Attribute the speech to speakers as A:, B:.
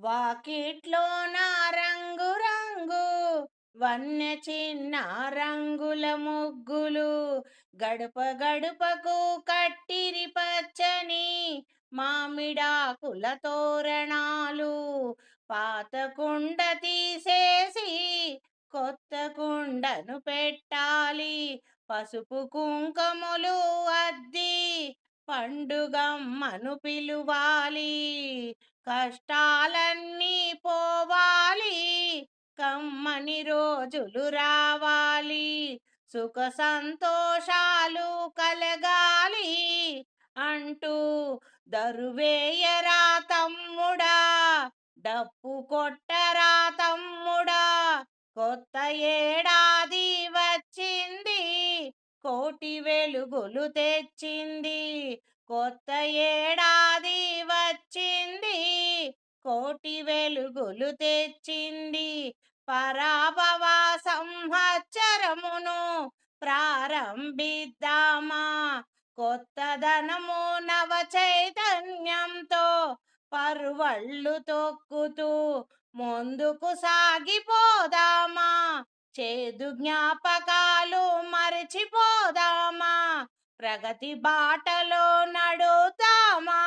A: వాకిట్లో నా రంగు రంగు వన్య చిన్న రంగుల ముగ్గులు గడప గడపకు కట్టిరి పచ్చని మామిడాకుల తోరణాలు పాత కుండ తీసేసి కొత్త కుండను పెట్టాలి పసుపు కుంకుమలు అద్ది పండుగమ్మను పిలువాలి కష్టాలన్నీ పోవాలి కమ్మని రోజులు రావాలి సుఖ సంతోషాలు కలగాలి అంటూ దరువేయరా తమ్ముడా డప్పు కొట్టరా తమ్ముడా కొత్త ఏడాది వచ్చింది కోటి వెలుగులు తెచ్చింది కొత్త ఏడాది వచ్చింది కోటి వెలుగులు తెచ్చింది పరాభవ సంవత్సరమును ప్రారంభిద్దామా కొత్తదనము నవ చైతన్యంతో పరువళ్ళు తొక్కుతూ ముందుకు సాగిపోదామా చేదు జ్ఞాపకాలు మరచిపోదామా ప్రగతి బాటలో నడుతామా